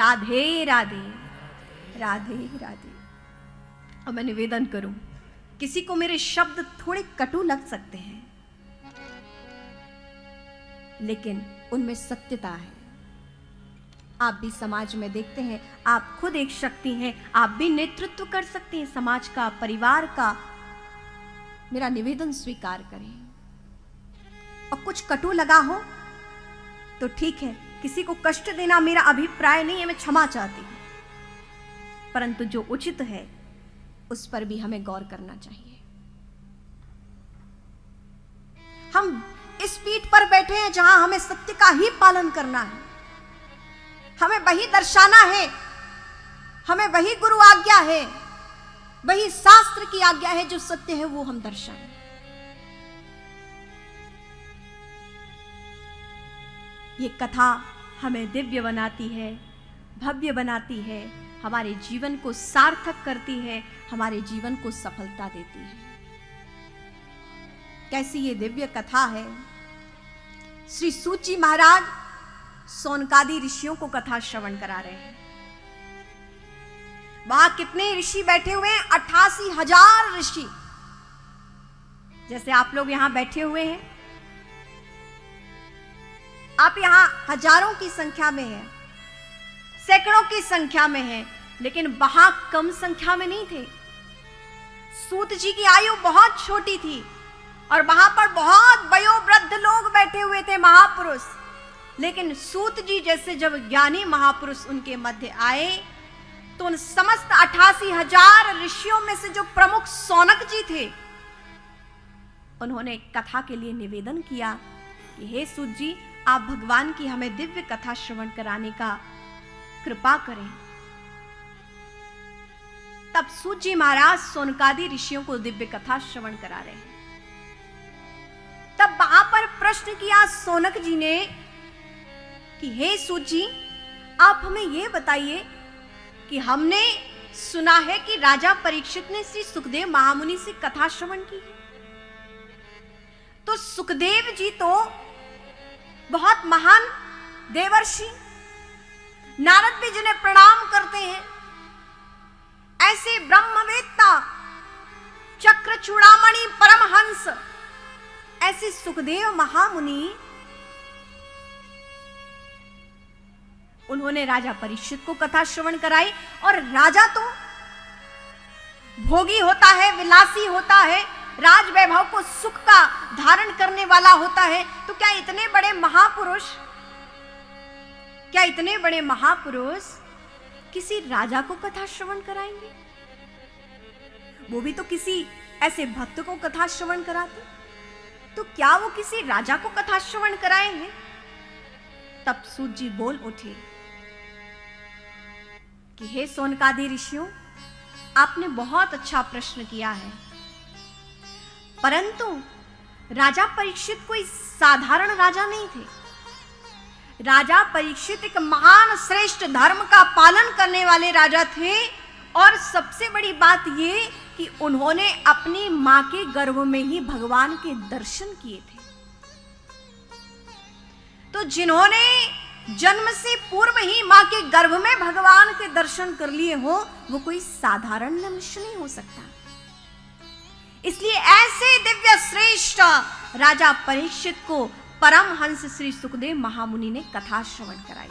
राधे राधे, राधे राधे। अब मैं निवेदन करूं, किसी को मेरे शब्द थोड़े कटु लग सकते हैं, लेकिन उनमें सत्यता है। आप भी समाज में देखते हैं, आप खुद एक शक्ति हैं, आप भी नेतृत्व कर सकते हैं समाज का, परिवार का। मेरा निवेदन स्वीकार करें। और कुछ कटु लगा हो तो ठीक है, किसी को कष्ट देना मेरा अभिप्राय नहीं है, मैं क्षमा चाहती हूं, परंतु जो उचित है उस पर भी हमें गौर करना चाहिए। हम इस पीठ पर बैठे हैं जहां हमें सत्य का ही पालन करना है, हमें वही दर्शाना है, हमें वही गुरु आज्ञा है, वही शास्त्र की आज्ञा है, जो सत्य है वो हम दर्शाएं। ये कथा हमें दिव्य बनाती है, भव्य बनाती है, हमारे जीवन को सार्थक करती है, हमारे जीवन को सफलता देती है। कैसी ये दिव्य कथा है। श्री सूत जी महाराज सोनकादि ऋषियों को कथा श्रवण करा रहे हैं। वहां कितने ऋषि बैठे हुए हैं? 88,000 ऋषि। जैसे आप लोग यहां बैठे हुए हैं, आप यहां हजारों की संख्या में हैं, सैकड़ों की संख्या में हैं, लेकिन वहां कम संख्या में नहीं थे। सूत जी की आयु बहुत छोटी थी और वहां पर बहुत वयोवृद्ध लोग बैठे हुए थे, महापुरुष। लेकिन सूत जी जैसे जब ज्ञानी महापुरुष उनके मध्य आए, तो उन समस्त 88,000 ऋषियों में से जो प्रमुख सौनक जी थे, उन्होंने कथा के लिए निवेदन किया कि हे सूत जी, आप भगवान की हमें दिव्य कथा श्रवण कराने का कृपा करें। तब सूत जी महाराज सोनकादि ऋषियों को दिव्य कथा श्रवण करा रहे हैं। तब वहां पर प्रश्न किया सोनक जी ने कि हे सूत जी, आप हमें यह बताइए कि हमने सुना है कि राजा परीक्षित ने श्री सुखदेव महामुनि से कथा श्रवण की है। तो सुखदेव जी तो बहुत महान देवर्षि, नारद भी जिन्हें प्रणाम करते हैं, ऐसे ब्रह्मवेत्ता, चक्र चूड़ामणि परमहंस, ऐसे सुखदेव महामुनि, उन्होंने राजा परीक्षित को कथा श्रवण कराई। और राजा तो भोगी होता है, विलासी होता है, राज वैभव को सुख का धारण करने वाला होता है। तो क्या इतने बड़े महापुरुष किसी राजा को कथा श्रवण कराएंगे? वो भी तो किसी ऐसे भक्त को कथा श्रवण कराते, तो क्या वो किसी राजा को कथा श्रवण कराएंगे? तब सूत जी बोल उठे कि हे सोनकादि ऋषियों, आपने बहुत अच्छा प्रश्न किया है, परंतु राजा परीक्षित कोई साधारण राजा नहीं थे। राजा परीक्षित एक महान श्रेष्ठ धर्म का पालन करने वाले राजा थे। और सबसे बड़ी बात ये कि उन्होंने अपनी मां के गर्भ में ही भगवान के दर्शन किए थे। तो जिन्होंने जन्म से पूर्व ही मां के गर्भ में भगवान के दर्शन कर लिए हो, वो कोई साधारण मनुष्य नहीं हो सकता। इसलिए ऐसे दिव्य श्रेष्ठ राजा परीक्षित को परमहंस श्री सुखदेव महामुनि ने कथा श्रवण कराई।